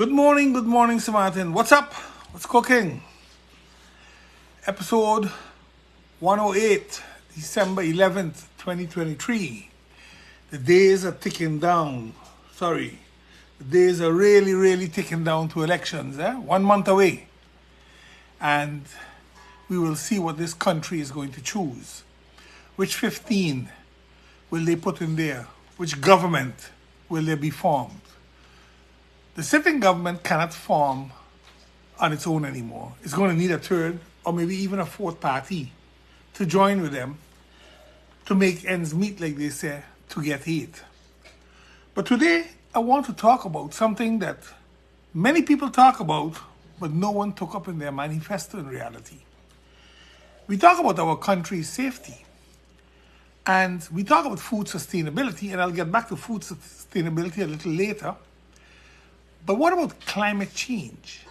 Good morning, Sint Maarten. What's up? What's cooking? Episode 108, December 11th, 2023. The days are ticking down. The days are really ticking down to elections. 1 month away. And we will see what this country is going to choose. Which 15 will they put in there? Which government will there be formed? The sitting government cannot form on its own anymore. It's going to need a third or maybe even a fourth party to join with them to make ends meet, like they say, to get eight. But today, I want to talk about something that many people talk about, but no one took up in their manifesto in reality. We talk about our country's safety. And we talk about food sustainability, and I'll get back to food sustainability a little later. But what about climate change?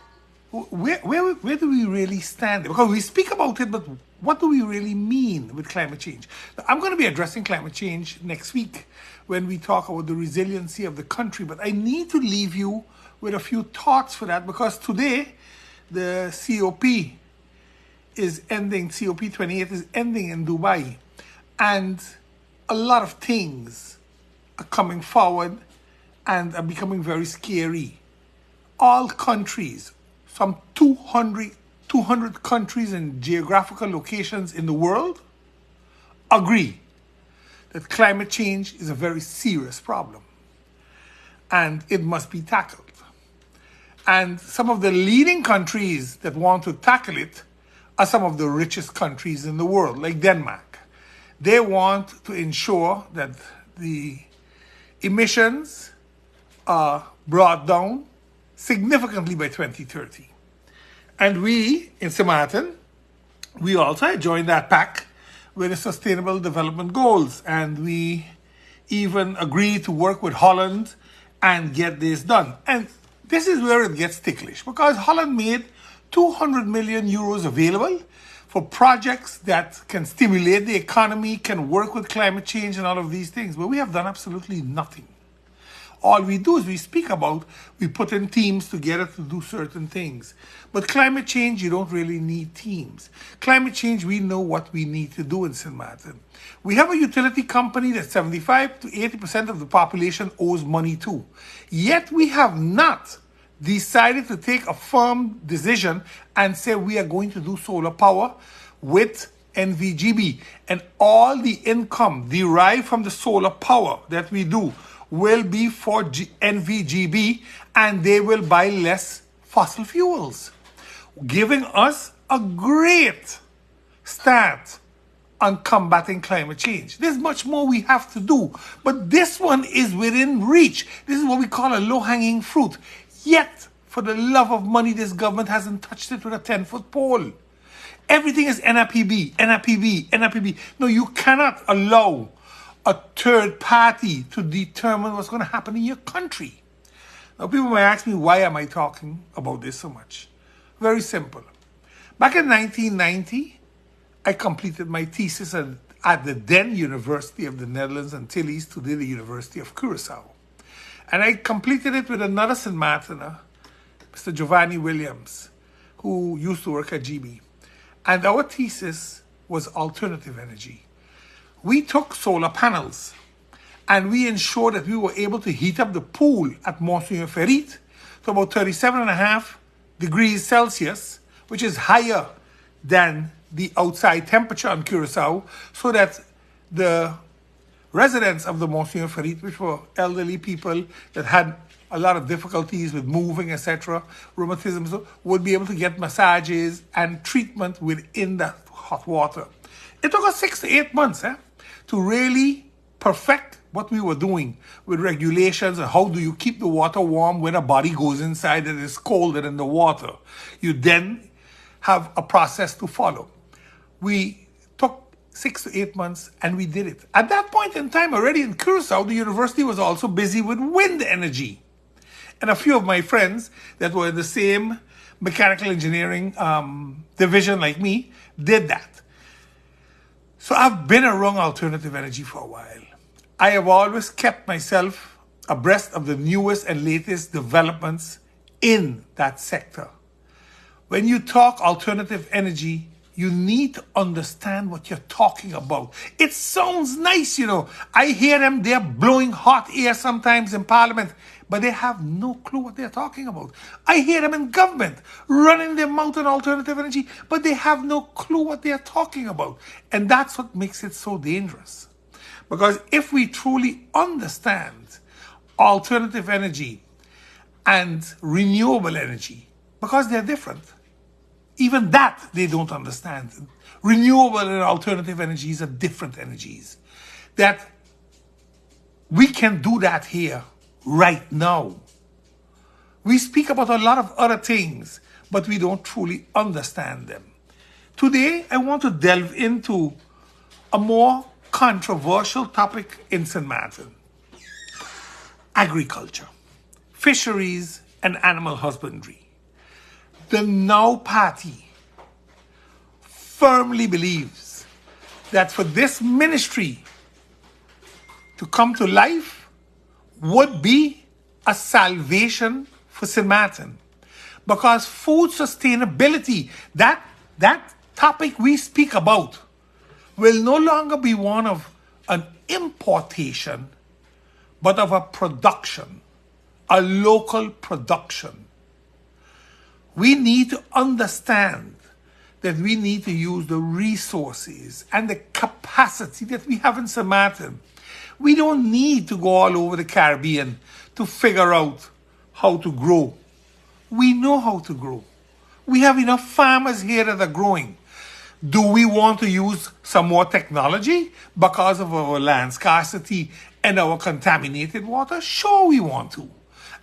Where do we really stand? Because we speak about it, but what do we really mean with climate change? Now, I'm going to be addressing climate change next week when we talk about the resiliency of the country. But I need to leave you with a few thoughts for that, because today the COP is ending, COP28 is ending in Dubai. And a lot of things are coming forward and are becoming very scary. All countries, some 200 countries and geographical locations in the world, agree that climate change is a very serious problem and it must be tackled. And some of the leading countries that want to tackle it are some of the richest countries in the world, like Denmark. They want to ensure that the emissions are brought down significantly by 2030. And we, in Sint Maarten, we also joined that pack with the Sustainable Development Goals. And we even agreed to work with Holland and get this done. And this is where it gets ticklish, because Holland made 200 million euros available for projects that can stimulate the economy, can work with climate change and all of these things. But we have done absolutely nothing. All we do is we speak about, we put in teams together to do certain things. But climate change, you don't really need teams. Climate change, we know what we need to do in Sint Maarten. We have a utility company that 75 to 80% of the population owes money to. Yet we have not decided to take a firm decision and say we are going to do solar power with NVGB. And all the income derived from the solar power that we do will be for NVGB, and they will buy less fossil fuels, giving us a great start on combating climate change. There's much more we have to do, but this one is within reach. This is what we call a low-hanging fruit. Yet, for the love of money, this government hasn't touched it with a 10-foot pole. Everything is NRPB. No, you cannot allow a third party to determine what's going to happen in your country. Now, people might ask me, why am I talking about this so much? Very simple. Back in 1990, I completed my thesis at the then University of the Netherlands Antilles, today the University of Curaçao. And I completed it with another Sint Maartener, Mr. Giovanni Williams, who used to work at GB. And our thesis was alternative energy. We took solar panels and we ensured that we were able to heat up the pool at Monsieur Ferrit to about 37.5 degrees Celsius, which is higher than the outside temperature on Curaçao, so that the residents of the Monsieur Ferrit, which were elderly people that had a lot of difficulties with moving, etc., rheumatism, so would be able to get massages and treatment within that hot water. It took us 6 to 8 months to really perfect what we were doing with regulations and how do you keep the water warm when a body goes inside and it's colder than the water. You then have a process to follow. We took 6 to 8 months and we did it. At that point in time, already in Curaçao, the university was also busy with wind energy. And a few of my friends that were in the same mechanical engineering division like me did that. So I've been around alternative energy for a while. I have always kept myself abreast of the newest and latest developments in that sector. When you talk alternative energy, you need to understand what you're talking about. It sounds nice, you know. I hear them, they're blowing hot air sometimes in Parliament, but they have no clue what they're talking about. I hear them in government running their mouth on alternative energy, but they have no clue what they're talking about. And that's what makes it so dangerous. Because if we truly understand alternative energy and renewable energy, because they're different, even that they don't understand. Renewable and alternative energies are different energies. That we can do that here, right now. We speak about a lot of other things, but we don't truly understand them. Today, I want to delve into a more controversial topic in St. Maarten. Agriculture, fisheries, and animal husbandry. The Now Party firmly believes that for this ministry to come to life would be a salvation for St. Maarten. Because food sustainability, that topic we speak about, will no longer be one of an importation, but of a production, a local production. We need to understand that we need to use the resources and the capacity that we have in St. Maarten. We don't need to go all over the Caribbean to figure out how to grow. We know how to grow. We have enough farmers here that are growing. Do we want to use some more technology because of our land scarcity and our contaminated water? Sure, we want to.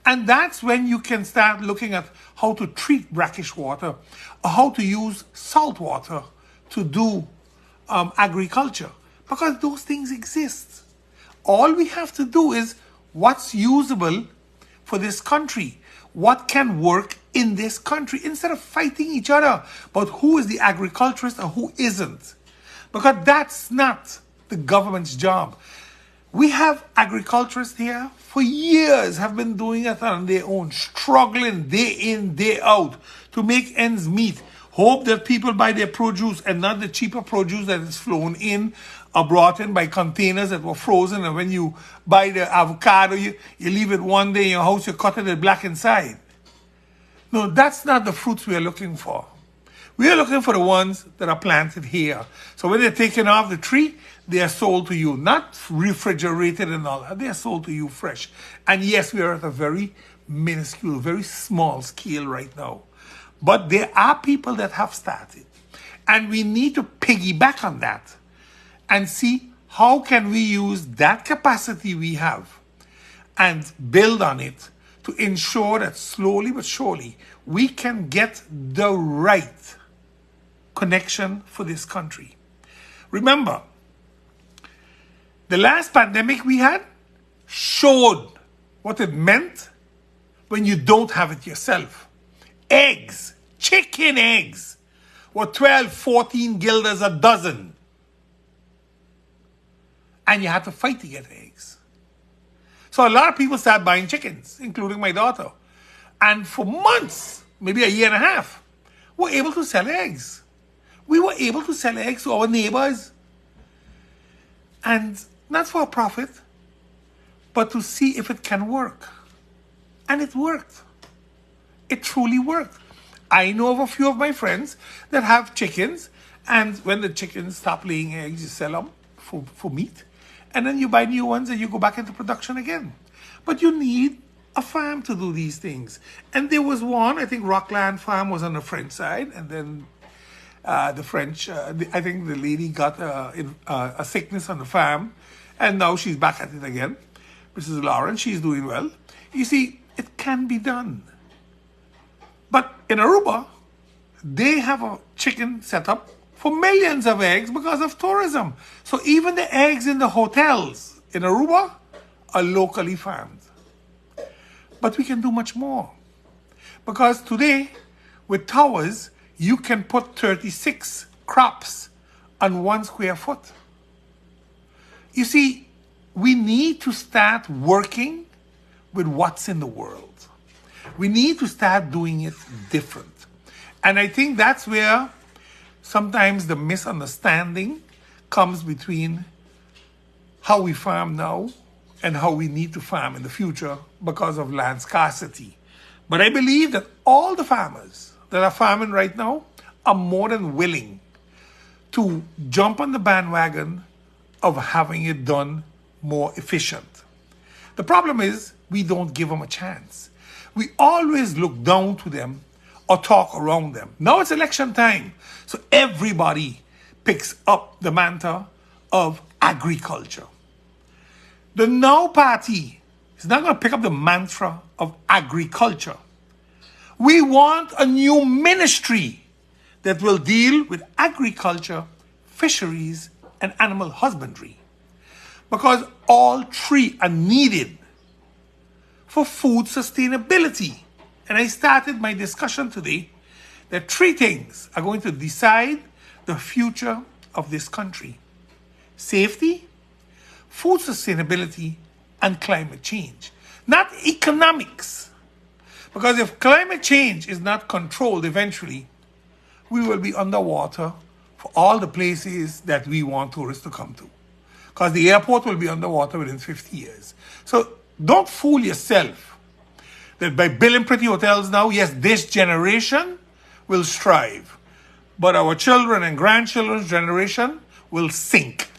And that's when you can start looking at how to treat brackish water or how to use salt water to do agriculture. Because those things exist. All we have to do is what's usable for this country. What can work in this country instead of fighting each other about who is the agriculturist and who isn't. Because that's not the government's job. We have agriculturists here for years have been doing it on their own, struggling day in, day out to make ends meet. Hope that people buy their produce and not the cheaper produce that is flown in or brought in by containers that were frozen. And when you buy the avocado, you leave it one day in your house, you cut it black inside. No, that's not the fruits we are looking for. We are looking for the ones that are planted here. So when they're taken off the tree, they are sold to you, not refrigerated and all that. They are sold to you fresh. And yes, we are at a very minuscule, very small scale right now. But there are people that have started. And we need to piggyback on that and see how can we use that capacity we have and build on it to ensure that slowly but surely we can get the right connection for this country. Remember, the last pandemic we had showed what it meant when you don't have it yourself. Eggs, chicken eggs, were 12, 14 guilders a dozen. And you had to fight to get eggs. So a lot of people started buying chickens, including my daughter. And for months, maybe a year and a half, were able to sell eggs. We were able to sell eggs to our neighbors. And not for a profit, but to see if it can work. And it worked. It truly worked. I know of a few of my friends that have chickens, and when the chickens stop laying eggs, you sell them for meat. And then you buy new ones and you go back into production again. But you need a farm to do these things. And there was one, I think Rockland Farm was on the French side, and then the French, I think the lady got a sickness on the farm, and now she's back at it again. Mrs. Lawrence, she's doing well. You see, it can be done. But in Aruba, they have a chicken setup for millions of eggs because of tourism. So even the eggs in the hotels in Aruba are locally farmed. But we can do much more. Because today, with towers, you can put 36 crops on 1 square foot. You see, we need to start working with what's in the world. We need to start doing it different. And I think that's where sometimes the misunderstanding comes between how we farm now and how we need to farm in the future because of land scarcity. But I believe that all the farmers that are farming right now are more than willing to jump on the bandwagon of having it done more efficient. The problem is we don't give them a chance. We always look down to them or talk around them. Now it's election time, so everybody picks up the mantle of agriculture. The Now Party is not going to pick up the mantra of agriculture. We want a new ministry that will deal with agriculture, fisheries, and animal husbandry. Because all three are needed for food sustainability. And I started my discussion today that three things are going to decide the future of this country: safety, food sustainability, and climate change. Not economics. Because if climate change is not controlled eventually, we will be underwater for all the places that we want tourists to come to. Because the airport will be underwater within 50 years. So don't fool yourself that by building pretty hotels now, yes, this generation will strive. But our children and grandchildren's generation will sink.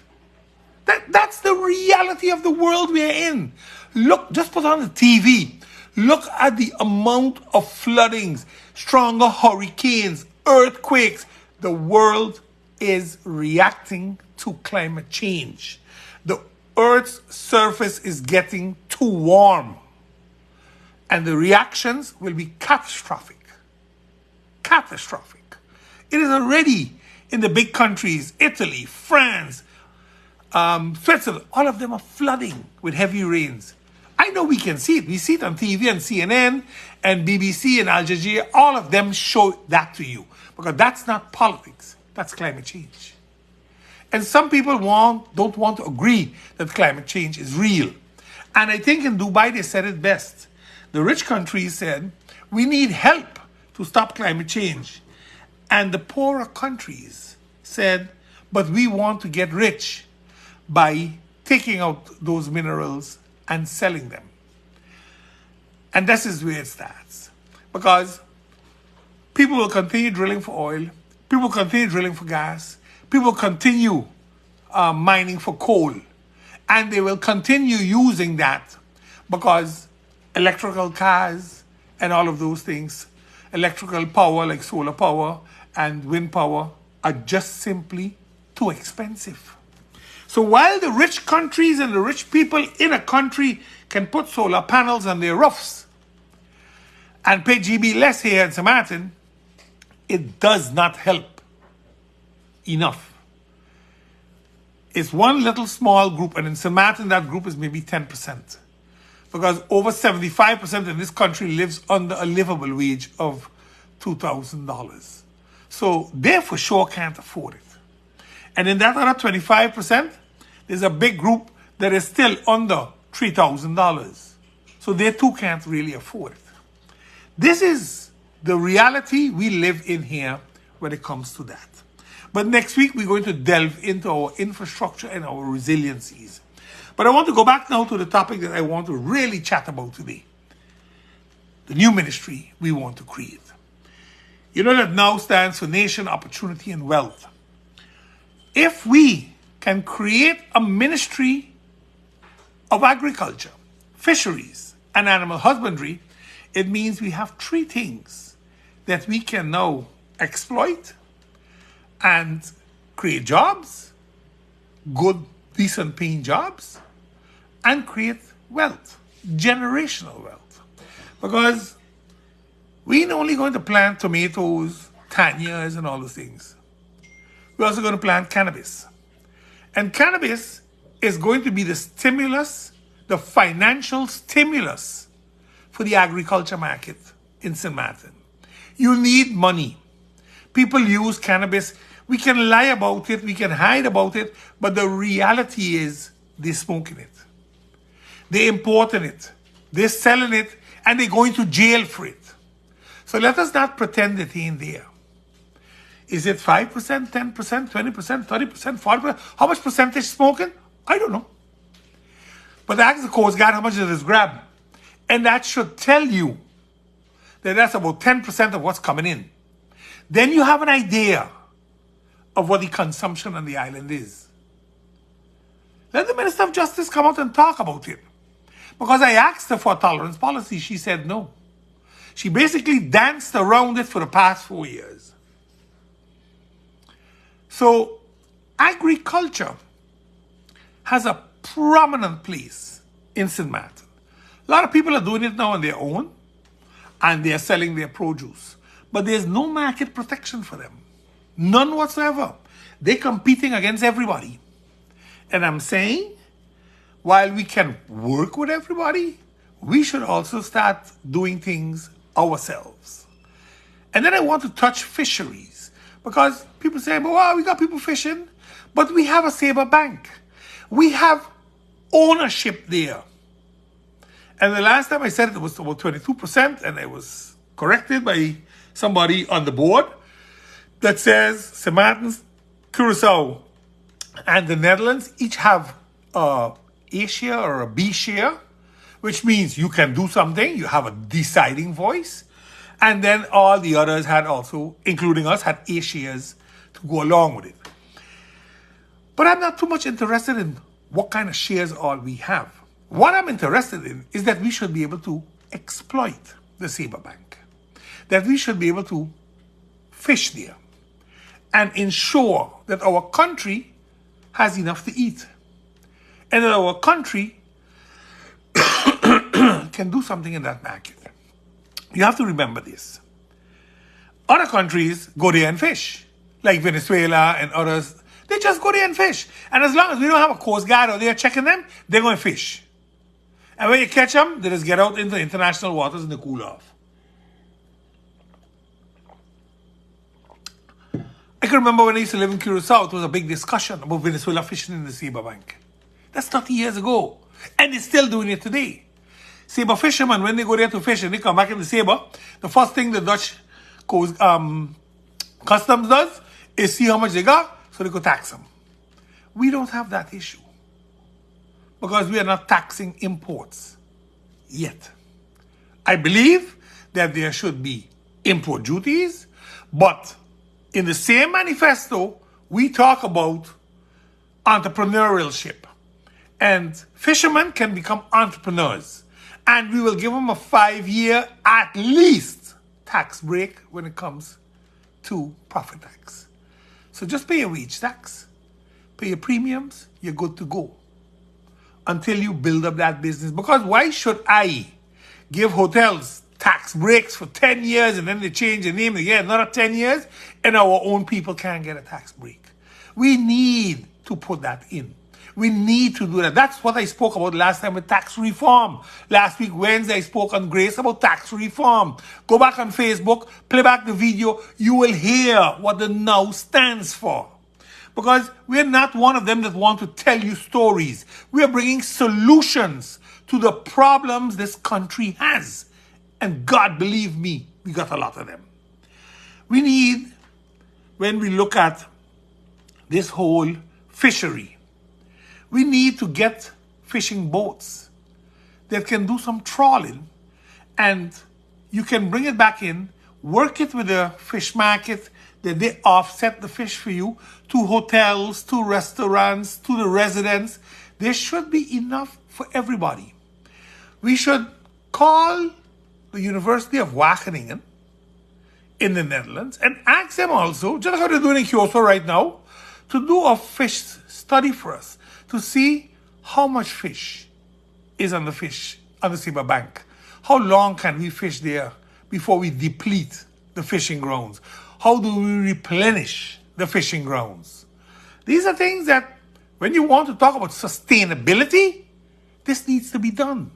That's the reality of the world we are in. Look, just put on the TV. Look at the amount of floodings, stronger hurricanes, earthquakes. The world is reacting to climate change. The Earth's surface is getting too warm. And the reactions will be catastrophic. Catastrophic. It is already in the big countries, Italy, France, Switzerland, all of them are flooding with heavy rains. I know we can see it. We see it on TV and CNN and BBC and Al Jazeera. All of them show that to you. Because that's not politics. That's climate change. And some people don't want to agree that climate change is real. And I think in Dubai they said it best. The rich countries said, we need help to stop climate change. And the poorer countries said, but we want to get rich by taking out those minerals and selling them. And this is where it starts. Because people will continue drilling for oil, people will continue drilling for gas, people will continue mining for coal, and they will continue using that because electrical cars and all of those things, electrical power like solar power and wind power, are just simply too expensive. So while the rich countries and the rich people in a country can put solar panels on their roofs and pay GB less here in St. Maarten, it does not help enough. It's one little small group, and in St. Maarten that group is maybe 10%. Because over 75% in this country lives under a livable wage of $2,000. So they for sure can't afford it. And in that other 25%, there's a big group that is still under $3,000. So they too can't really afford it. This is the reality we live in here when it comes to that. But next week, we're going to delve into our infrastructure and our resiliencies. But I want to go back now to the topic that I want to really chat about today. The new ministry we want to create. You know that NOW stands for Nation, Opportunity, and Wealth. If we can create a ministry of agriculture, fisheries, and animal husbandry, it means we have three things that we can now exploit and create jobs, good, decent paying jobs, and create wealth, generational wealth. Because we're not only going to plant tomatoes, tanyas, and all those things. We're also going to plant cannabis. And cannabis is going to be the stimulus, the financial stimulus for the agriculture market in St. Maarten. You need money. People use cannabis. We can lie about it, we can hide about it, but the reality is they're smoking it. They're importing it. They're selling it, and they're going to jail for it. So let us not pretend it ain't there. Is it 5%, 10%, 20%, 30%, 40%? How much percentage smoking? I don't know. But ask the Coast Guard how much it is grabbed. And that should tell you that that's about 10% of what's coming in. Then you have an idea of what the consumption on the island is. Let the Minister of Justice come out and talk about it. Because I asked her for a tolerance policy, she said no. She basically danced around it for the past 4 years. So, agriculture has a prominent place in Sint Maarten. A lot of people are doing it now on their own, and they're selling their produce. But there's no market protection for them. None whatsoever. They're competing against everybody. And I'm saying, while we can work with everybody, we should also start doing things ourselves. And then I want to touch fisheries. Because people say, well, we got people fishing, but we have a saber bank. We have ownership there. And the last time I said it was about 22%, and I was corrected by somebody on the board that says Sint Maarten, Curaçao, and the Netherlands each have a share or a B share, which means you can do something, you have a deciding voice, and then all the others had also, including us, had A shares to go along with it. But I'm not too much interested in what kind of shares all we have. What I'm interested in is that we should be able to exploit the saber bank, that we should be able to fish there and ensure that our country has enough to eat and that our country can do something in that market. You have to remember this. Other countries go there and fish, like Venezuela and others. They just go there and fish. And as long as we don't have a Coast Guard out there checking them, they're going to fish. And when you catch them, they just get out into international waters and they cool off. I can remember when I used to live in Curaçao, it was a big discussion about Venezuela fishing in the Sabre Bank. That's 30 years ago. And they're still doing it today. Sabre fishermen, when they go there to fish and they come back in the Sabre, the first thing the Dutch customs does is see how much they got so they could tax them. We don't have that issue because we are not taxing imports yet. I believe that there should be import duties, but in the same manifesto, we talk about entrepreneurship. And fishermen can become entrepreneurs. And we will give them a 5-year at least tax break when it comes to profit tax. So just pay your wage tax, pay your premiums, you're good to go until you build up that business. Because why should I give hotels tax breaks for 10 years and then they change the name again, another 10 years, and our own people can't get a tax break? We need to put that in. We need to do that. That's what I spoke about last time with tax reform. Last week, Wednesday, I spoke on Grace about tax reform. Go back on Facebook, play back the video. You will hear what the NOW stands for. Because we're not one of them that want to tell you stories. We are bringing solutions to the problems this country has. And God, believe me, we got a lot of them. We need, when we look at this whole fishery, we need to get fishing boats that can do some trawling and you can bring it back in, work it with the fish market, that they offset the fish for you to hotels, to restaurants, to the residents. There should be enough for everybody. We should call the University of Wageningen in the Netherlands and ask them also, just like how they're doing in Kyoto right now, to do a fish study for us, to see how much fish is on the Sabre Bank. How long can we fish there before we deplete the fishing grounds? How do we replenish the fishing grounds? These are things that, when you want to talk about sustainability, this needs to be done.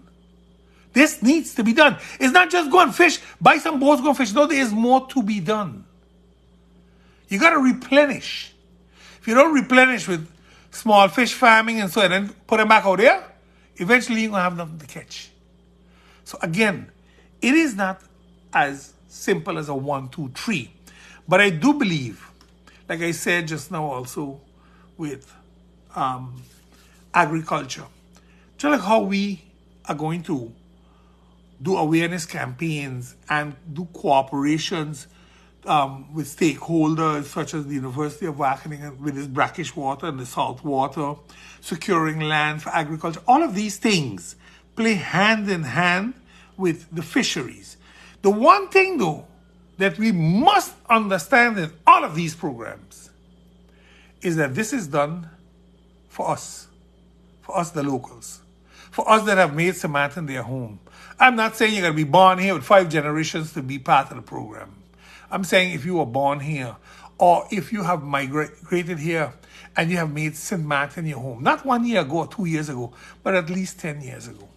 This needs to be done. It's not just go and fish, buy some boats, go and fish. No, there is more to be done. You got to replenish. If you don't replenish with small fish farming and so and then put them back out there, eventually you're going to have nothing to catch. So again, it is not as simple as a 1, 2, 3. But I do believe, like I said just now also with agriculture, just like how we are going to do awareness campaigns and do cooperations with stakeholders such as the University of Wageningen with its brackish water and the salt water, securing land for agriculture. All of these things play hand in hand with the fisheries. The one thing though that we must understand in all of these programs is that this is done for us the locals, for us that have made Sint Maarten their home. I'm not saying you're going to be born here with 5 generations to be part of the program. I'm saying if you were born here, or if you have migrated here and you have made Sint Maarten your home, not 1 year ago or 2 years ago, but at least 10 years ago.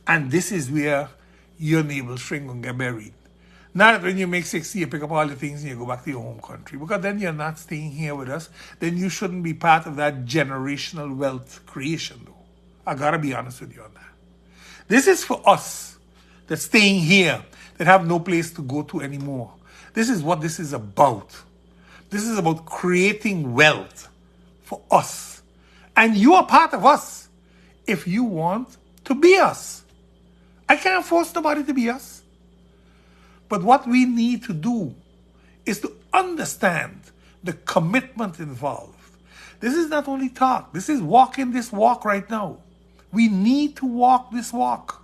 And this is where your navel string will get buried. Not that when you make 60, you pick up all the things and you go back to your home country, because then you're not staying here with us. Then you shouldn't be part of that generational wealth creation, though. I gotta be honest with you on that. This is for us that's staying here, that have no place to go to anymore. This is what this is about. This is about creating wealth for us. And you are part of us if you want to be us. I can't force nobody to be us. But what we need to do is to understand the commitment involved. This is not only talk. This is walking this walk right now. We need to walk this walk.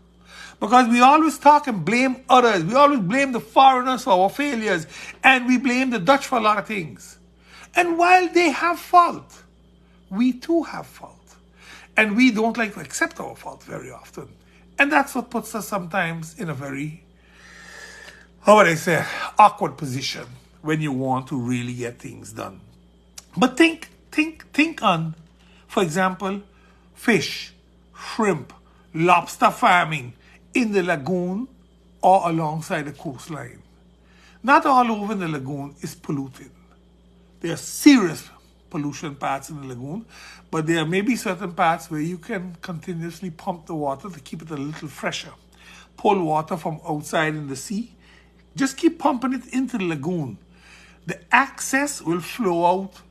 Because we always talk and blame others. We always blame the foreigners for our failures. And we blame the Dutch for a lot of things. And while they have fault, we too have fault. And we don't like to accept our fault very often. And that's what puts us sometimes in a very, how would I say, awkward position when you want to really get things done. But think on, for example, fish, shrimp, lobster farming in the lagoon or alongside the coastline. Not all over the lagoon is polluted. There are serious pollution parts in the lagoon, but there may be certain parts where you can continuously pump the water to keep it a little fresher. Pull water from outside in the sea. Just keep pumping it into the lagoon. The access will flow out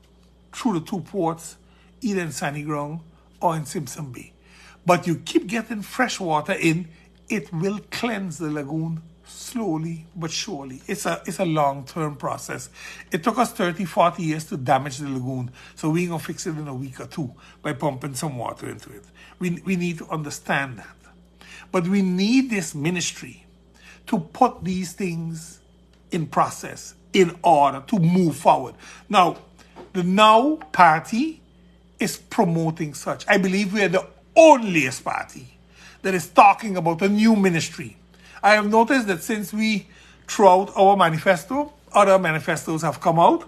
through the 2 ports, either in Sunny Ground or in Simpson Bay. But you keep getting fresh water in, it will cleanse the lagoon slowly but surely. It's a long-term process. It took us 30, 40 years to damage the lagoon, so we ain't gonna fix it in a week or 2 by pumping some water into it. We need to understand that. But we need this ministry to put these things in process in order to move forward. Now, the Now party is promoting such. I believe we are the onlyest party that is talking about a new ministry. I have noticed that since we threw out our manifesto, other manifestos have come out,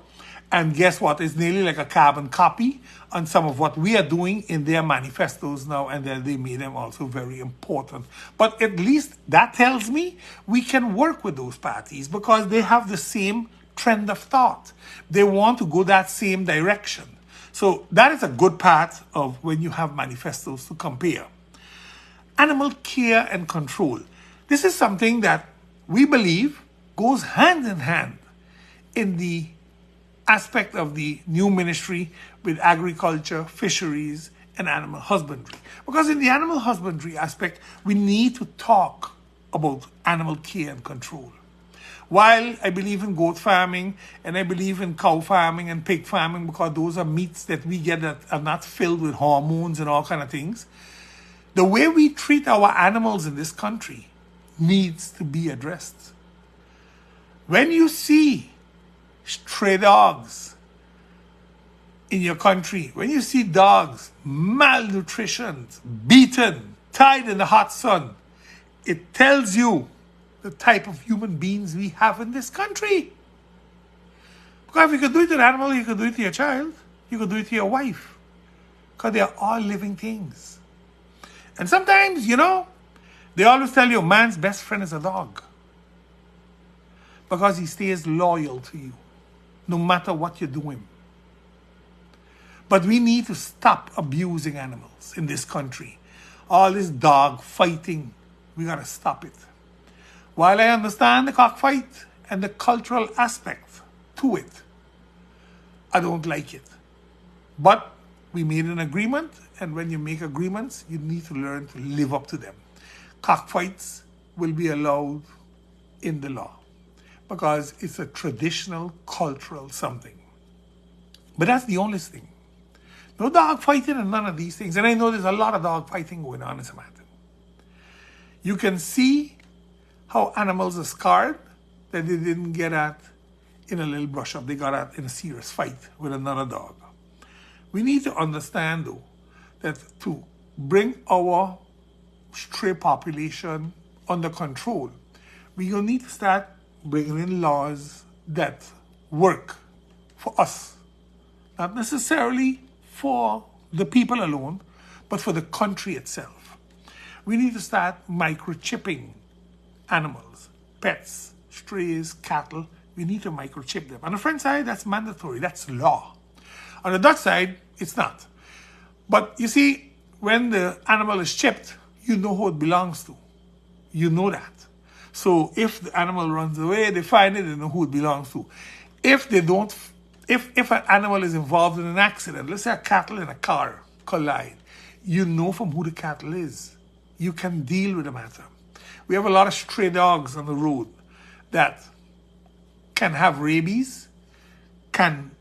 and guess what? It's nearly like a carbon copy on some of what we are doing in their manifestos now, and that they made them also very important. But at least that tells me we can work with those parties because they have the same trend of thought. They want to go that same direction. So that is a good part of when you have manifestos to compare. Animal care and control. This is something that we believe goes hand in hand in the aspect of the new ministry with agriculture, fisheries, and animal husbandry. Because in the animal husbandry aspect, we need to talk about animal care and control. While I believe in goat farming and I believe in cow farming and pig farming because those are meats that we get that are not filled with hormones and all kind of things, the way we treat our animals in this country needs to be addressed. When you see stray dogs in your country, when you see dogs malnutrition, beaten, tied in the hot sun, it tells you the type of human beings we have in this country. Because if you could do it to an animal, you could do it to your child, you could do it to your wife. Because they are all living things. And sometimes, they always tell you man's best friend is a dog. Because he stays loyal to you, no matter what you do him. But we need to stop abusing animals in this country. All this dog fighting, we gotta stop it. While I understand the cockfight and the cultural aspect to it, I don't like it. But we made an agreement, and when you make agreements, you need to learn to live up to them. Cockfights will be allowed in the law because it's a traditional, cultural something. But that's the only thing. No dog fighting and none of these things. And I know there's a lot of dog fighting going on in St. Maarten. You can see how animals are scarred that they didn't get at in a little brush up. They got at in a serious fight with another dog. We need to understand, though, that to bring our stray population under control, we will need to start bringing in laws that work for us. Not necessarily for the people alone, but for the country itself. We need to start microchipping animals, pets, strays, cattle. We need to microchip them. On the French side, that's mandatory. That's law. On the Dutch side, it's not. But you see, when the animal is chipped, you know who it belongs to. You know that. So if the animal runs away, they find it, they know who it belongs to. If they don't, if an animal is involved in an accident, let's say a cattle and a car collide, you know from who the cattle is. You can deal with the matter. We have a lot of stray dogs on the road that can have rabies, can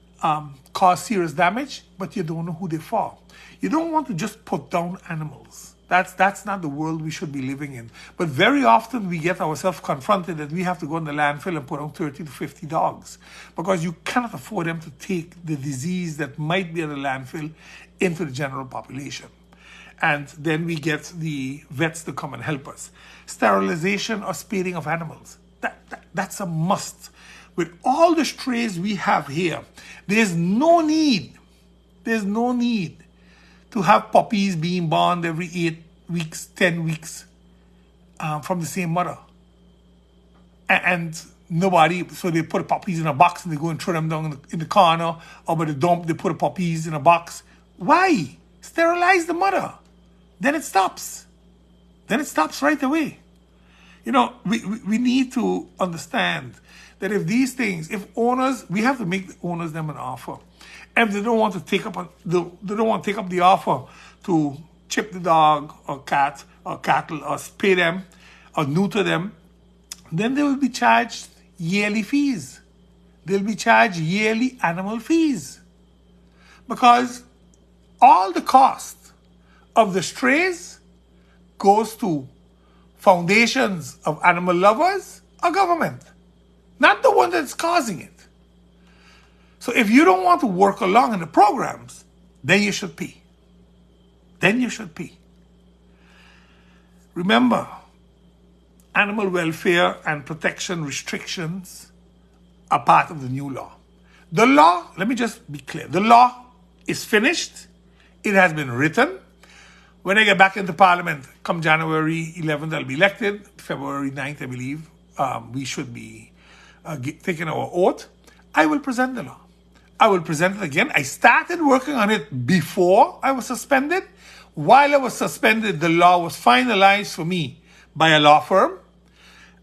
cause serious damage, but you don't know who they're for. You don't want to just put down animals. That's not the world we should be living in. But very often we get ourselves confronted that we have to go in the landfill and put out 30 to 50 dogs because you cannot afford them to take the disease that might be in the landfill into the general population. And then we get the vets to come and help us. Sterilization or spading of animals. That's a must. With all the strays we have here, there's no need to have puppies being born every 8 weeks, 10 weeks from the same mother. And nobody, so they put the puppies in a box and they go and throw them down in the corner, or by the dump, they put the puppies in a box. Why? Sterilize the mother. Then it stops. Then it stops right away. You know, we need to understand that if these things, if owners, we have to make the owners them an offer. If they don't want to take up the offer to chip the dog or cat or cattle or spay them or neuter them, then they will be charged yearly fees. They'll be charged yearly animal fees. Because all the cost of the strays goes to foundations of animal lovers or government, not the one that's causing it. So if you don't want to work along in the programs, then you should pay. Then you should pay. Remember, animal welfare and protection restrictions are part of the new law. The law, let me just be clear, the law is finished. It has been written. When I get back into Parliament, come January 11th, I'll be elected. February 9th, I believe, we should be taking our oath. I will present the law. I will present it again. I started working on it before I was suspended. While I was suspended, the law was finalized for me by a law firm.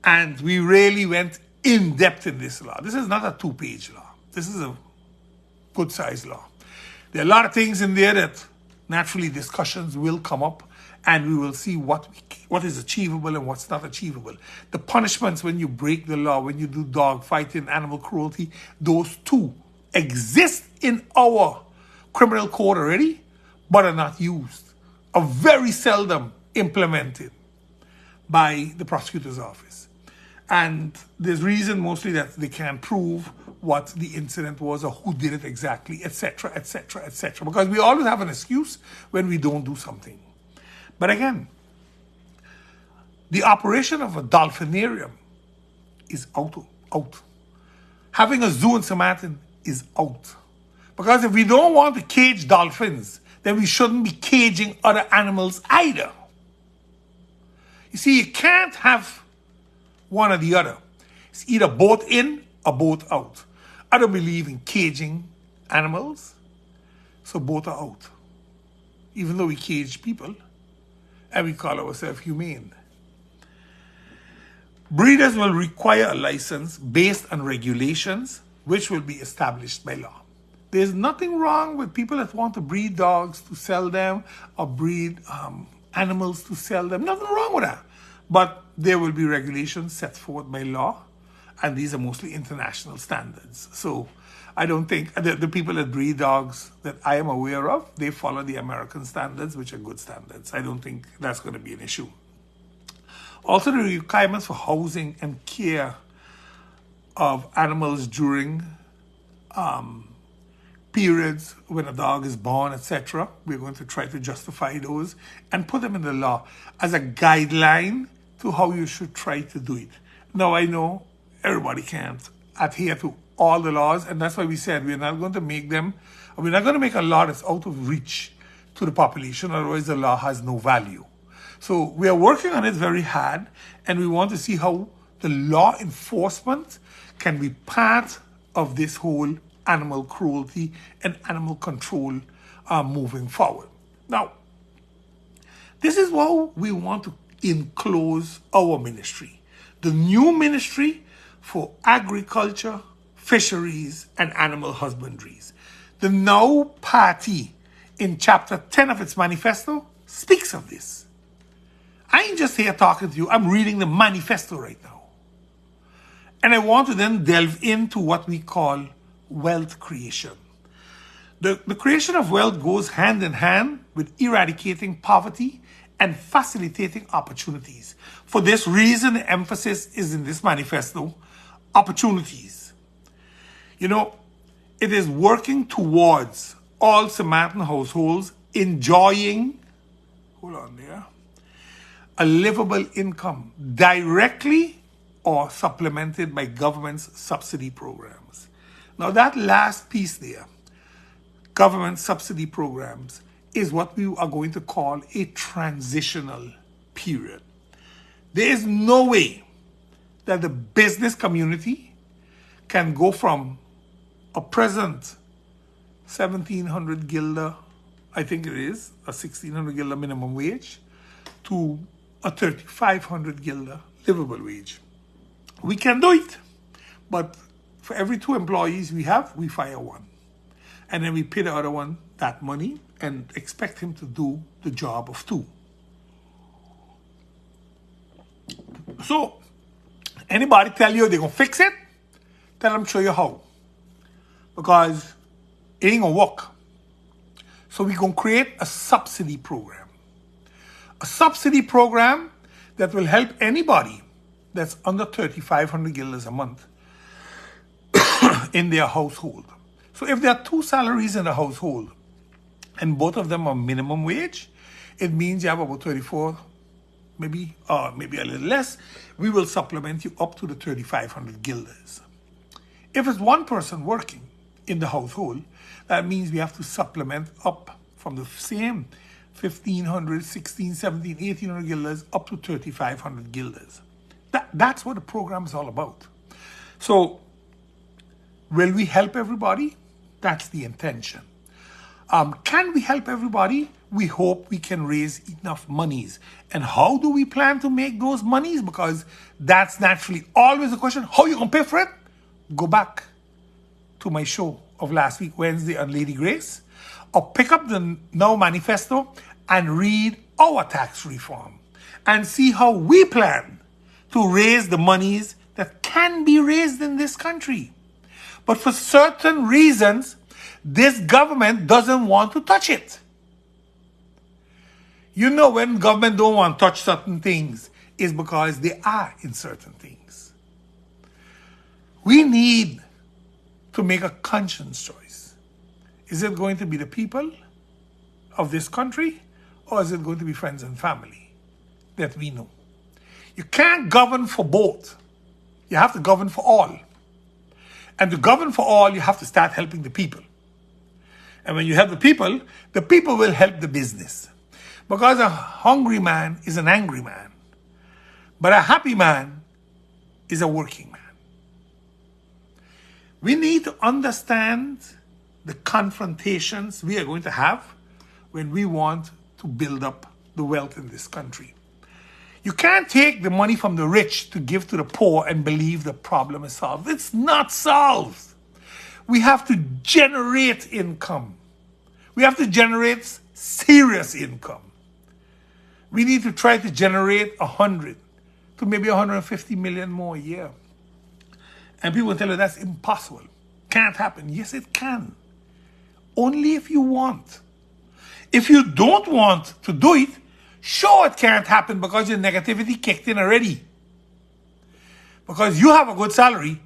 And we really went in depth in this law. This is not a 2-page law. This is a good-sized law. There are a lot of things in there that naturally discussions will come up, and we will see what is achievable and what's not achievable. The punishments when you break the law, when you do dog fighting, animal cruelty, those two exist in our criminal code already, but are not used, are very seldom implemented by the prosecutor's office. And there's reason mostly that they can't prove what the incident was or who did it exactly, etc., etc., etc. Because we always have an excuse when we don't do something. But again, the operation of a dolphinarium is out. Having a zoo in St. Maarten is out. Because if we don't want to cage dolphins, then we shouldn't be caging other animals either. You see, you can't have one or the other. It's either both in or both out. I don't believe in caging animals, so both are out. Even though we cage people and we call ourselves humane. Breeders will require a license based on regulations which will be established by law. There's nothing wrong with people that want to breed dogs to sell them or breed animals to sell them. Nothing wrong with that. But there will be regulations set forth by law, and these are mostly international standards. So I don't think the people that breed dogs that I am aware of, they follow the American standards, which are good standards. I don't think that's going to be an issue. Also, the requirements for housing and care of animals during periods when a dog is born, etc. We're going to try to justify those and put them in the law as a guideline to how you should try to do it. Now, I know everybody can't adhere to all the laws, and that's why we said we're not going to make a law that's out of reach to the population, otherwise the law has no value. So we are working on it very hard, and we want to see how the law enforcement can be part of this whole animal cruelty and animal control moving forward. Now, this is how we want to enclose our ministry. The new ministry for agriculture, fisheries, and animal husbandries. The Now Party in chapter 10 of its manifesto speaks of this. I ain't just here talking to you, I'm reading the manifesto right now. And I want to then delve into what we call wealth creation. The creation of wealth goes hand in hand with eradicating poverty and facilitating opportunities. For this reason, the emphasis is in this manifesto, opportunities. You know, it is working towards all Sint Maarten households enjoying, a livable income directly or supplemented by government's subsidy programs. Now that last piece there, government subsidy programs, is what we are going to call a transitional period. There is no way that the business community can go from a present 1,700 guilder, I think it is, a 1,600 guilder minimum wage, to a 3,500 guilder livable wage. We can do it, but for every 2 employees we have, we fire one. And then we pay the other one that money and expect him to do the job of 2. So, anybody tell you they're going to fix it? Tell them show you how. Because it ain't going to work. So we're going to create a subsidy program. A subsidy program that will help anybody that's under 3,500 guilders a month in their household. So if there are 2 salaries in the household and both of them are minimum wage, it means you have about 34, maybe a little less. We will supplement you up to the 3,500 guilders. If it's one person working in the household, that means we have to supplement up from the same 1,500, 16, 17, 1,800 guilders up to 3,500 guilders. That's what the program is all about. So, will we help everybody? That's the intention. Can we help everybody? We hope we can raise enough monies. And how do we plan to make those monies? Because that's naturally always the question. How are you going to pay for it? Go back to my show of last week, Wednesday, on Lady Grace, or pick up the Now Manifesto and read our tax reform and see how we plan to raise the monies that can be raised in this country. But for certain reasons, this government doesn't want to touch it. You know, when government don't want to touch certain things, is because they are in certain things. We need to make a conscious choice. Is it going to be the people of this country, or is it going to be friends and family that we know? You can't govern for both. You have to govern for all. And to govern for all, you have to start helping the people. And when you help the people will help the business. Because a hungry man is an angry man. But a happy man is a working man. We need to understand the confrontations we are going to have when we want to build up the wealth in this country. You can't take the money from the rich to give to the poor and believe the problem is solved. It's not solved. We have to generate income. We have to generate serious income. We need to try to generate 100 to maybe 150 million more a year. And people will tell you that's impossible. Can't happen. Yes, it can. Only if you want. If you don't want to do it, sure it can't happen because your negativity kicked in already. Because you have a good salary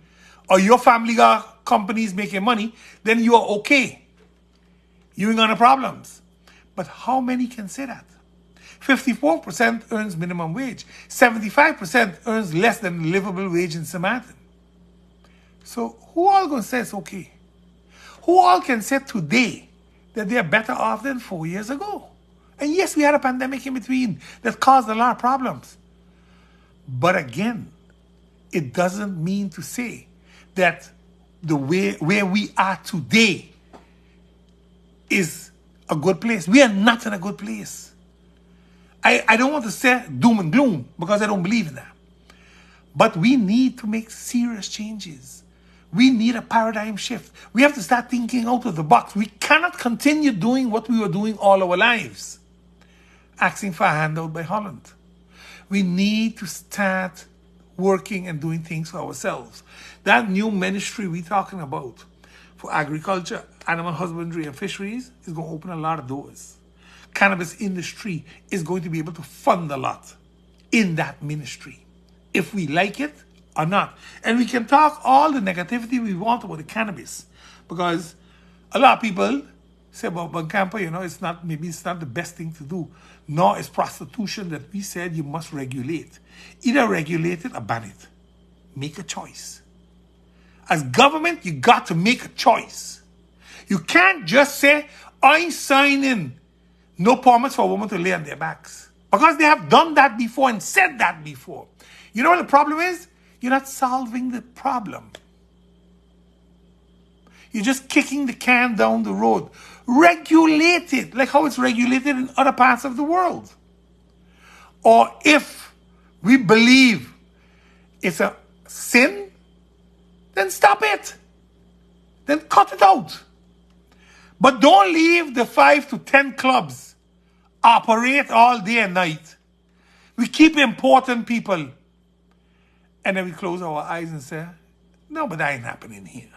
or your family got companies making money, then you are okay. You ain't got no problems. But how many can say that? 54% earns minimum wage. 75% earns less than the livable wage in St. Maarten. So who all gonna say it's okay? Who all can say today that they're better off than 4 years ago? And yes, we had a pandemic in between that caused a lot of problems. But again, it doesn't mean to say that the way where we are today is a good place. We are not in a good place. I don't want to say doom and gloom because I don't believe in that. But we need to make serious changes. We need a paradigm shift. We have to start thinking out of the box. We cannot continue doing what we were doing all our lives. Asking for a handout by Holland. We need to start working and doing things for ourselves. That new ministry we're talking about for agriculture, animal husbandry and fisheries is going to open a lot of doors. Cannabis industry is going to be able to fund a lot in that ministry, if we like it or not. And we can talk all the negativity we want about the cannabis, because a lot of people say about Buncamper, maybe it's not the best thing to do. Nor is prostitution that we said you must regulate. Either regulate it or ban it. Make a choice. As government, you got to make a choice. You can't just say, I sign in no permits for women to lay on their backs. Because they have done that before and said that before. You know what the problem is? You're not solving the problem. You're just kicking the can down the road. Regulate it, like how it's regulated in other parts of the world. Or if we believe it's a sin, then stop it. Then cut it out. But don't leave the 5 to 10 clubs operate all day and night. We keep importing people. And then we close our eyes and say, no, but that ain't happening here.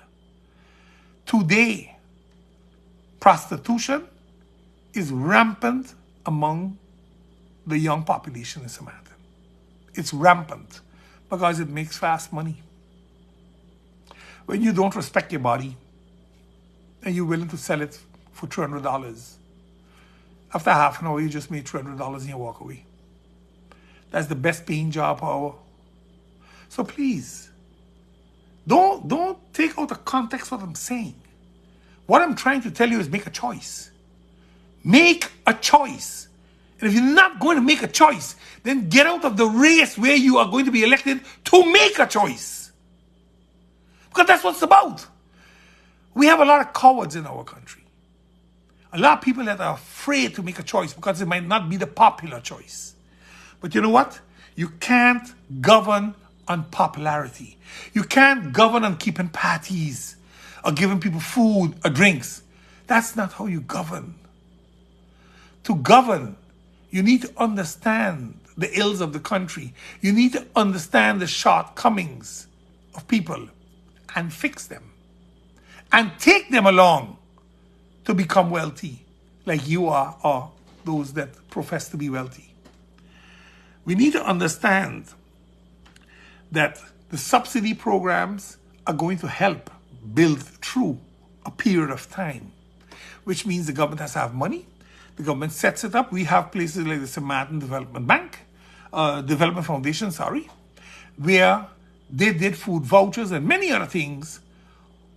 Today, prostitution is rampant among the young population in St. Maarten. It's rampant because it makes fast money. When you don't respect your body and you're willing to sell it for $200, after half an hour you just made $200 and you walk away. That's the best paying job per hour. So please, don't take out of context what I'm saying. What I'm trying to tell you is make a choice. Make a choice. And if you're not going to make a choice, then get out of the race where you are going to be elected to make a choice. Because that's what it's about. We have a lot of cowards in our country. A lot of people that are afraid to make a choice because it might not be the popular choice. But you know what? You can't govern on popularity. You can't govern on keeping parties or giving people food or drinks. That's not how you govern. To govern, you need to understand the ills of the country. You need to understand the shortcomings of people and fix them. And take them along to become wealthy, like you are, or those that profess to be wealthy. We need to understand that the subsidy programs are going to help build through a period of time, which means the government has to have money. The government sets it up. We have places like the St. Maarten Development Foundation, where they did food vouchers and many other things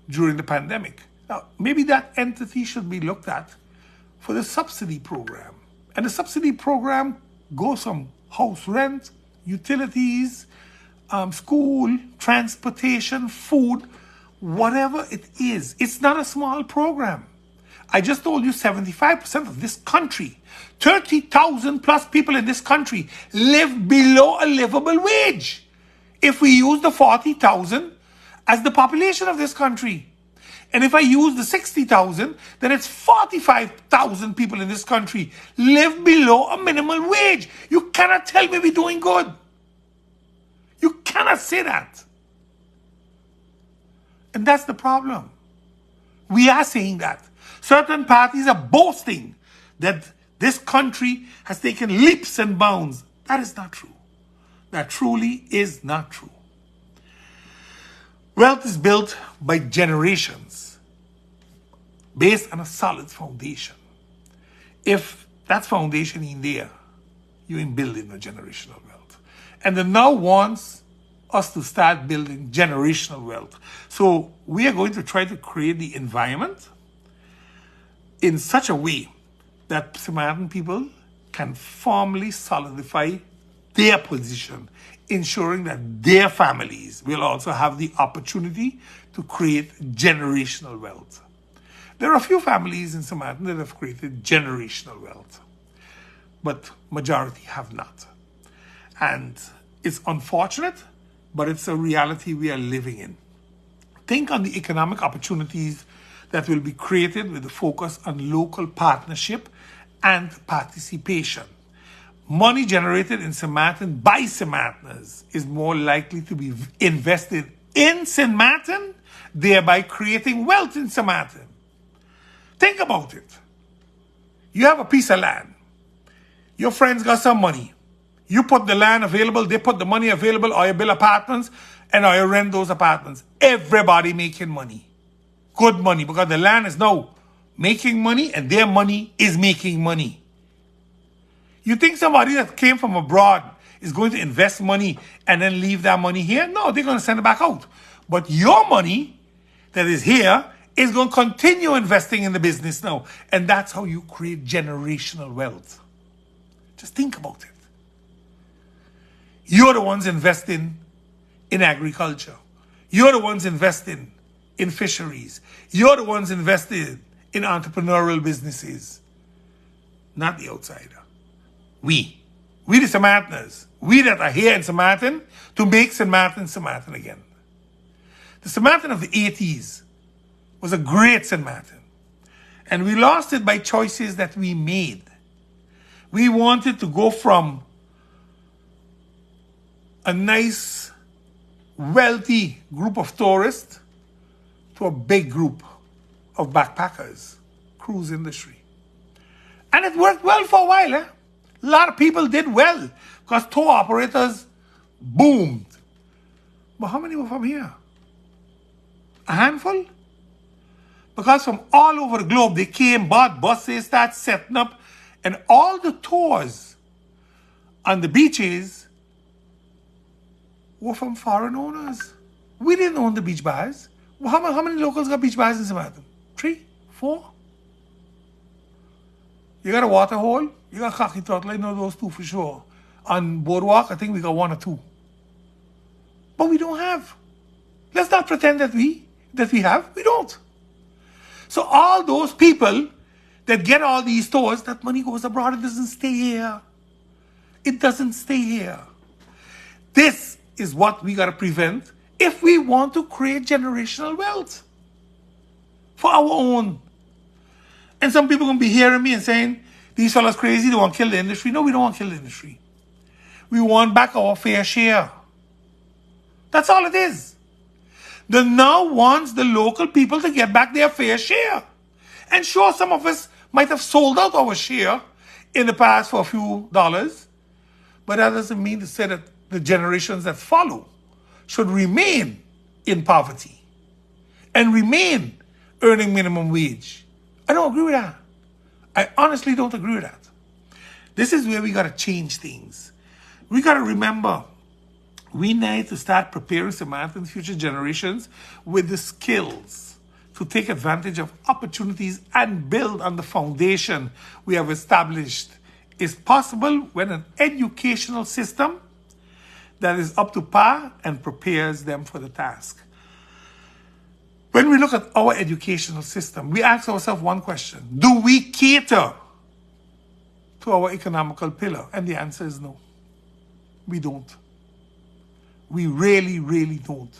during the pandemic. Now, maybe that entity should be looked at for the subsidy program. And the subsidy program goes from house rent, utilities, school, transportation, food, whatever it is. It's not a small program. I just told you 75% of this country, 30,000 plus people in this country live below a livable wage. If we use the 40,000 as the population of this country, and if I use the 60,000, then it's 45,000 people in this country live below a minimum wage. You cannot tell me we're doing good. You cannot say that. And that's the problem. We are saying that. Certain parties are boasting that this country has taken leaps and bounds. That is not true. That truly is not true. Wealth is built by generations based on a solid foundation. If that foundation ain't there, you ain't building a generational wealth. And the now wants us to start building generational wealth. So we are going to try to create the environment in such a way that Samaritan people can formally solidify their position, ensuring that their families will also have the opportunity to create generational wealth. There are a few families in Sint Maarten that have created generational wealth, but majority have not. And it's unfortunate, but it's a reality we are living in. Think on the economic opportunities that will be created with the focus on local partnership and participation. Money generated in Sint Maarten by Sint Maarteners is more likely to be invested in Sint Maarten, thereby creating wealth in Sint Maarten. Think about it. You have a piece of land. Your friends got some money. You put the land available, they put the money available, or you build apartments, and or you rent those apartments. Everybody making money. Good money, because the land is now making money, and their money is making money. You think somebody that came from abroad is going to invest money and then leave that money here? No, they're going to send it back out. But your money that is here is going to continue investing in the business now. And that's how you create generational wealth. Just think about it. You're the ones investing in agriculture. You're the ones investing in fisheries. You're the ones invested in entrepreneurial businesses, not the outsider. We the Sint Maarteners, we that are here in Sint Maarten to make Sint Maarten again. The Sint Maarten of the 80s was a great Sint Maarten, and we lost it by choices that we made. We wanted to go from a nice, wealthy group of tourists to a big group of backpackers, cruise industry. And it worked well for a while. A lot of people did well because tour operators boomed. But how many were from here? A handful? Because from all over the globe, they came, bought buses, started setting up, and all the tours on the beaches were from foreign owners. We didn't own the beach bars. Well, how many locals got beach bars in Sint Maarten? 3? 4? You got a water hole? You got Khaki Turtle, I know those two for sure. On Boardwalk, I think we got 1 or 2. But we don't have. Let's not pretend that we have. We don't. So all those people that get all these tours, that money goes abroad. It doesn't stay here. It doesn't stay here. This is what we got to prevent if we want to create generational wealth for our own. And some people are going to be hearing me and saying, these fellas crazy, they want to kill the industry. No, we don't want to kill the industry. We want back our fair share. That's all it is. The now wants the local people to get back their fair share. And sure, some of us might have sold out our share in the past for a few dollars, but that doesn't mean to say that the generations that follow should remain in poverty and remain earning minimum wage. I don't agree with that. I honestly don't agree with that. This is where we got to change things. We got to remember, we need to start preparing Sint Maarten's future generations with the skills to take advantage of opportunities and build on the foundation we have established. Is possible when an educational system that is up to par and prepares them for the task. When we look at our educational system, we ask ourselves one question: do we cater to our economical pillar? And the answer is no. We don't. We really, really don't.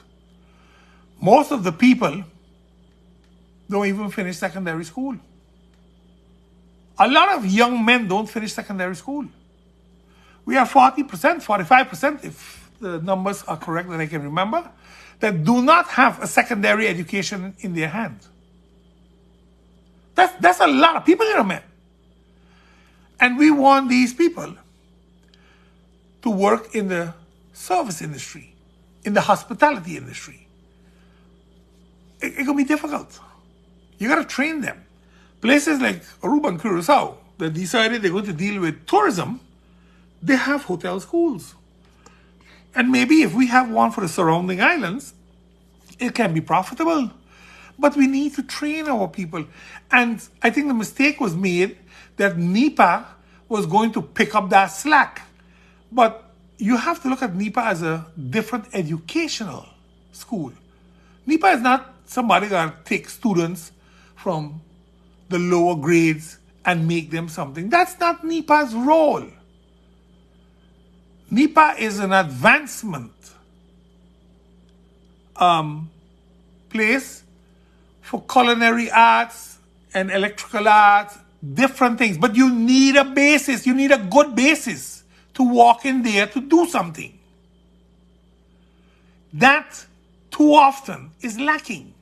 Most of the people don't even finish secondary school. A lot of young men don't finish secondary school. We have 40%, 45%, if the numbers are correct that I can remember, that do not have a secondary education in their hand. That's a lot of people, man. And we want these people to work in the service industry, in the hospitality industry. It can be difficult. You gotta train them. Places like Aruba and Curacao that decided they're going to deal with tourism, they have hotel schools. And maybe if we have one for the surrounding islands, it can be profitable. But we need to train our people. And I think the mistake was made that NEPA was going to pick up that slack. But you have to look at NEPA as a different educational school. NEPA is not somebody that takes students from the lower grades and make them something. That's not NEPA's role. NEPA is an advancement place for culinary arts and electrical arts, different things. But you need a basis. You need a good basis to walk in there to do something. That too often is lacking.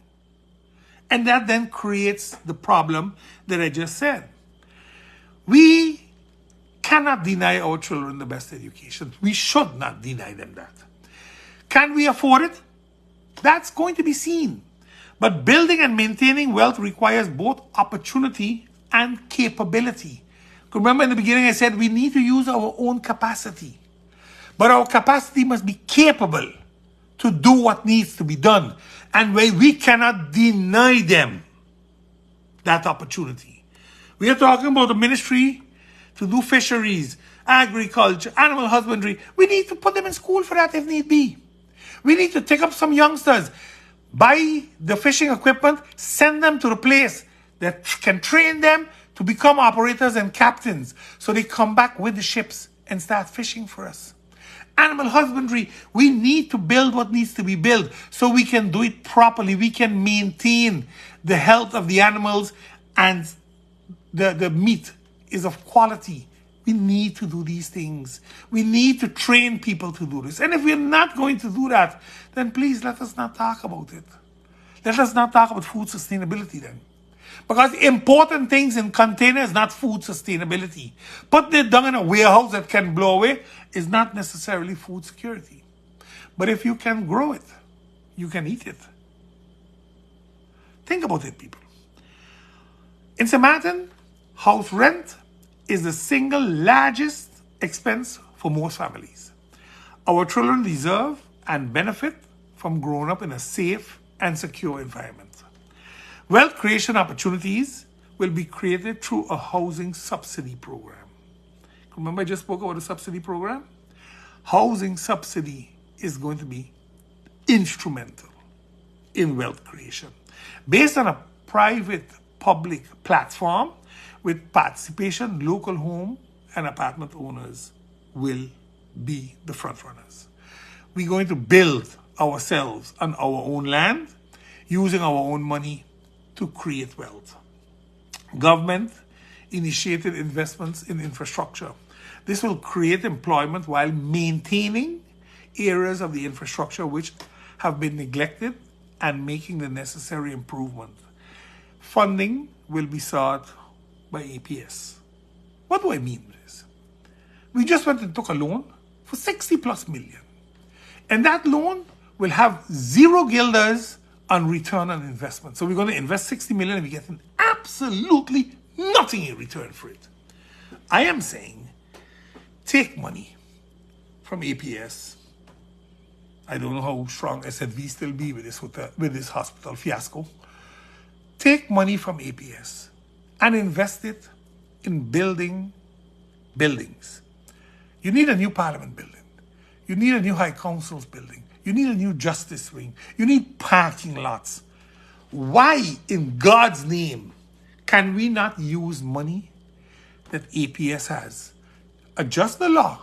And that then creates the problem that I just said. We cannot deny our children the best education. We should not deny them that. Can we afford it? That's going to be seen. But building and maintaining wealth requires both opportunity and capability. Remember in the beginning I said we need to use our own capacity. But our capacity must be capable to do what needs to be done. And we cannot deny them that opportunity. We are talking about the ministry to do fisheries, agriculture, animal husbandry. We need to put them in school for that if need be. We need to take up some youngsters, buy the fishing equipment, send them to the place that can train them to become operators and captains so they come back with the ships and start fishing for us. Animal husbandry, we need to build what needs to be built so we can do it properly. We can maintain the health of the animals and the meat is of quality. We need to do these things. We need to train people to do this. And if we're not going to do that, then please let us not talk about it. Let us not talk about food sustainability then. Because important things in containers is not food sustainability. Putting it down in a warehouse that can blow away is not necessarily food security. But if you can grow it, you can eat it. Think about it, people. In St. Maarten, house rent is the single largest expense for most families. Our children deserve and benefit from growing up in a safe and secure environment. Wealth creation opportunities will be created through a housing subsidy program. Remember I just spoke about the subsidy program? Housing subsidy is going to be instrumental in wealth creation. Based on a private-public platform with participation, local home and apartment owners will be the front runners. We're going to build ourselves on our own land using our own money to create wealth. Government initiated investments in infrastructure. This will create employment while maintaining areas of the infrastructure which have been neglected and making the necessary improvement. Funding will be sought by APS. What do I mean by this? We just went and took a loan for 60 plus million. And that loan will have 0 guilders on return on investment. So we're going to invest 60 million and we're getting absolutely nothing in return for it. I am saying, take money from APS. I don't know how strong SNV still be with this hospital fiasco. Take money from APS and invest it in building buildings. You need a new parliament building. You need a new high council's building. You need a new justice wing. You need parking lots. Why, in God's name, can we not use money that APS has? Adjust the law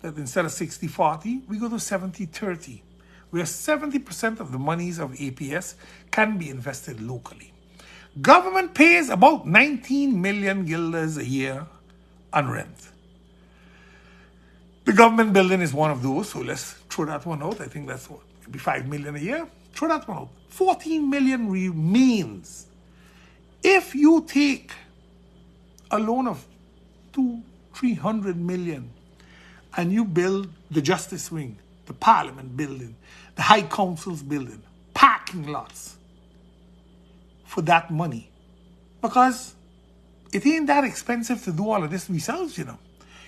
that instead of 60-40, we go to 70-30, where 70% of the monies of APS can be invested locally. Government pays about 19 million guilders a year on rent. The government building is one of those, so let's throw that one out. I think that's what, maybe 5 million a year. Throw that one out. 14 million remains. If you take a loan of 200-300 million and you build the Justice Wing, the Parliament building, the High Council's building, parking lots for that money, because it ain't that expensive to do all of this ourselves, you know.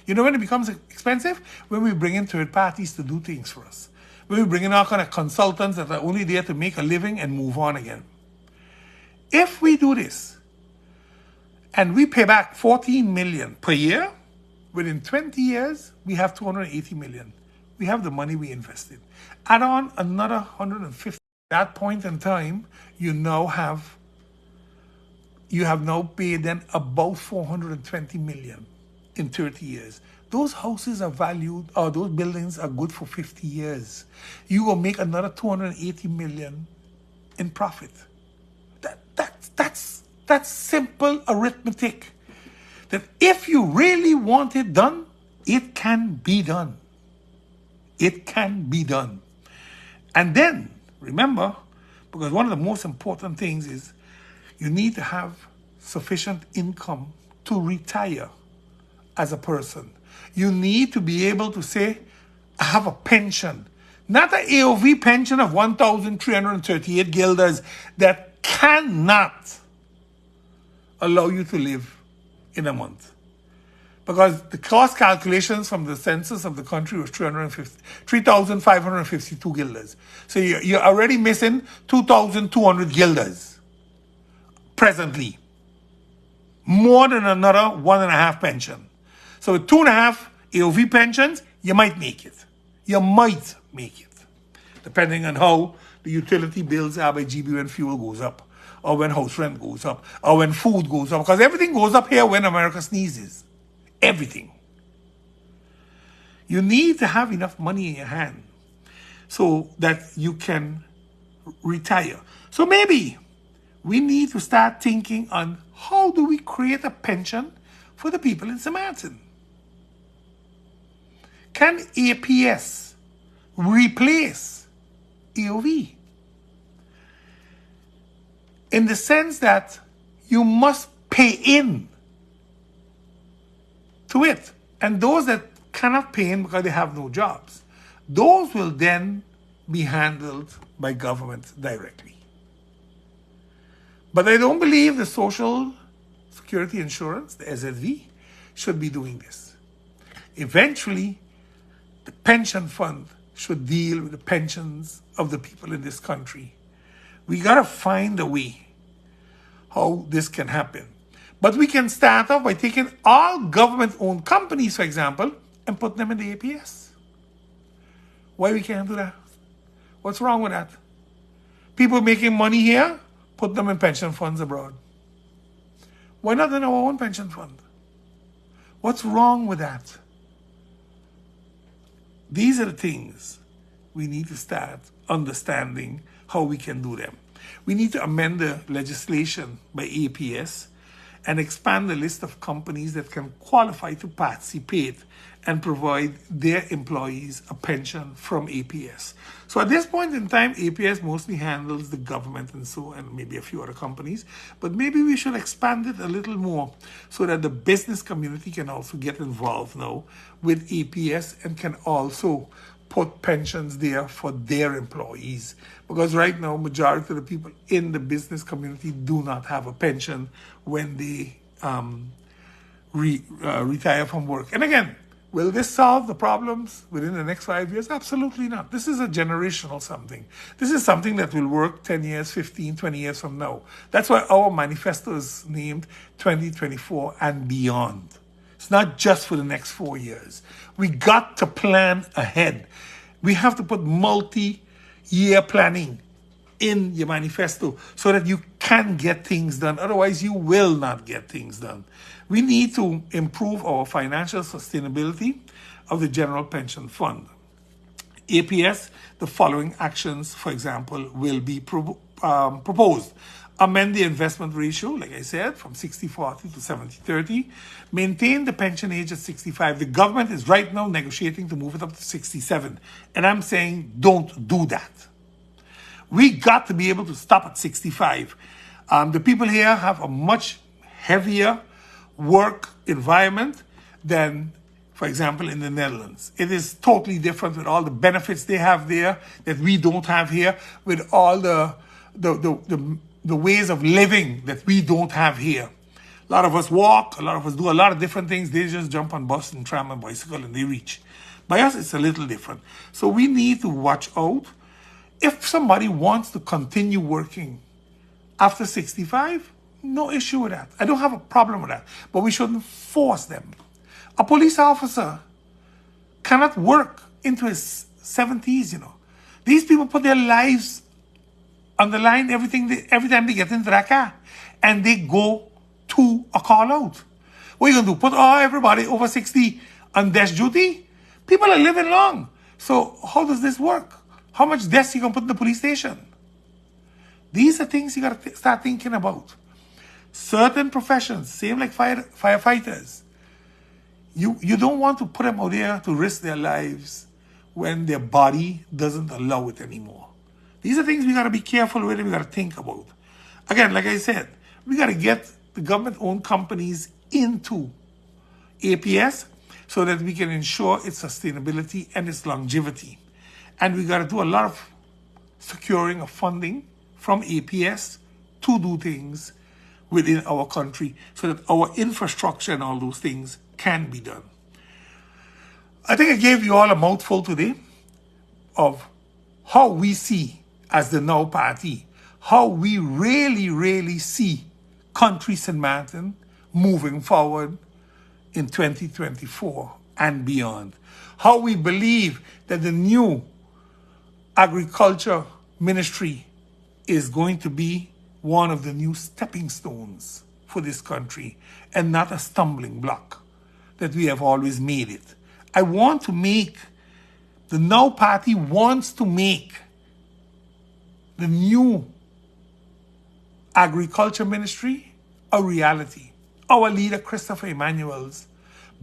You know when it becomes expensive? When we bring in third parties to do things for us. When we bring in all kind of consultants that are only there to make a living and move on again. If we do this, and we pay back 14 million per year, within 20 years, we have 280 million. We have the money we invested. Add on another 150. At that point in time, you have now paid then about 420 million in 30 years. Those houses are valued, or those buildings are good for 50 years. You will make another 280 million in profit. That's simple arithmetic. That if you really want it done, it can be done. It can be done. And then, remember, because one of the most important things is you need to have sufficient income to retire as a person. You need to be able to say, I have a pension. Not an AOV pension of 1,338 guilders that cannot allow you to live in a month. Because the cost calculations from the census of the country was 3,552 guilders. So you're already missing 2,200 guilders presently. More than another 1.5 pension. So with 2.5 AOV pensions, you might make it. You might make it. Depending on how the utility bills are by GB when fuel goes up, or when house rent goes up, or when food goes up. Because everything goes up here when America sneezes. Everything. You need to have enough money in your hand so that you can retire. So maybe we need to start thinking on how do we create a pension for the people in St. Maarten? Can APS replace AOV? In the sense that you must pay in to it. And those that cannot pay in because they have no jobs, those will then be handled by government directly. But I don't believe the Social Security Insurance, the SSV, should be doing this. Eventually, the pension fund should deal with the pensions of the people in this country. We gotta find a way how this can happen. But we can start off by taking all government-owned companies, for example, and put them in the APS. Why we can't do that? What's wrong with that? People making money here, put them in pension funds abroad. Why not in our own pension fund? What's wrong with that? These are the things we need to start understanding how we can do them. We need to amend the legislation by APS and expand the list of companies that can qualify to participate and provide their employees a pension from APS. So at this point in time, APS mostly handles the government and so, and maybe a few other companies, but maybe we should expand it a little more so that the business community can also get involved now with APS and can also put pensions there for their employees. Because right now, majority of the people in the business community do not have a pension when they retire from work. And again, will this solve the problems within the next 5 years? Absolutely not. This is a generational something. This is something that will work 10 years, 15, 20 years from now. That's why our manifesto is named 2024 and beyond. It's not just for the next 4 years. We got to plan ahead. We have to put multi-year planning in your manifesto so that you can get things done. Otherwise, you will not get things done. We need to improve our financial sustainability of the General Pension Fund. APS, the following actions, for example, will be proposed. Amend the investment ratio, like I said, from 60-40 to 70-30. Maintain the pension age at 65. The government is right now negotiating to move it up to 67. And I'm saying don't do that. We got to be able to stop at 65. The people here have a much heavier work environment than, for example, in the Netherlands. It is totally different with all the benefits they have there that we don't have here, with all the ways of living that we don't have here. A lot of us walk, a lot of us do a lot of different things. They just jump on bus and tram and bicycle and they reach. By us, it's a little different. So we need to watch out. If somebody wants to continue working after 65, no issue with that. I don't have a problem with that. But we shouldn't force them. A police officer cannot work into his 70s, you know. These people put their lives on the line every time they get into that car. And they go to a call out. What are you going to do? Put everybody over 60 on desk duty? People are living long. So how does this work? How much desk you going to put in the police station? These are things you got to start thinking about. Certain professions, same like firefighters, you don't want to put them out there to risk their lives when their body doesn't allow it anymore. These are things we got to be careful with and we got to think about. Again, like I said, we got to get the government-owned companies into APS so that we can ensure its sustainability and its longevity. And we got to do a lot of securing of funding from APS to do things within our country so that our infrastructure and all those things can be done. I think I gave you all a mouthful today of how we see as the Now Party, how we really see Country Sint Maarten moving forward in 2024 and beyond. How we believe that the new agriculture ministry is going to be one of the new stepping stones for this country and not a stumbling block that we have always made it. I want to make, the Now Party wants to make the new agriculture ministry a reality. Our leader, Christopher Emmanuels,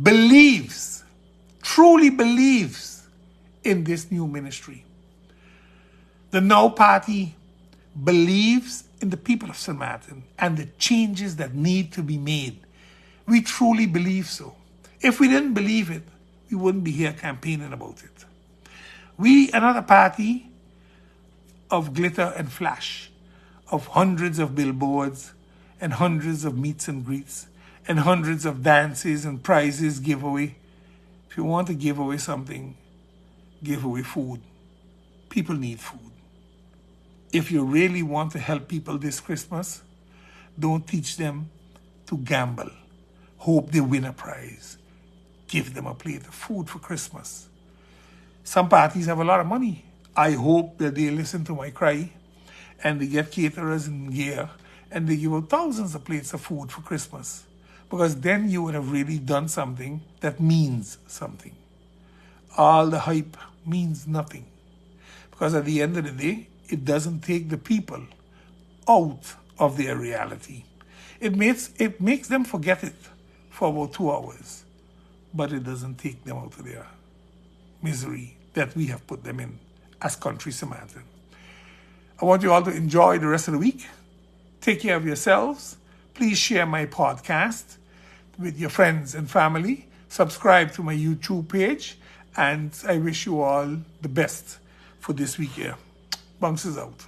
believes, truly believes in this new ministry. The Now Party believes in the people of Sint Maarten and the changes that need to be made. We truly believe so. If we didn't believe it, we wouldn't be here campaigning about it. We, another party of glitter and flash, of hundreds of billboards and hundreds of meets and greets and hundreds of dances and prizes giveaway. If you want to give away something, give away food. People need food. If you really want to help people this Christmas, don't teach them to gamble. Hope they win a prize. Give them a plate of food for Christmas. Some parties have a lot of money. I hope that they listen to my cry and they get caterers in gear and they give out thousands of plates of food for Christmas. Because then you would have really done something that means something. All the hype means nothing. Because at the end of the day, it doesn't take the people out of their reality. It makes them forget it for about 2 hours. But it doesn't take them out of their misery that we have put them in as Country Sint Maarten. I want you all to enjoy the rest of the week. Take care of yourselves. Please share my podcast with your friends and family. Subscribe to my YouTube page. And I wish you all the best for this week here. Bunks is out.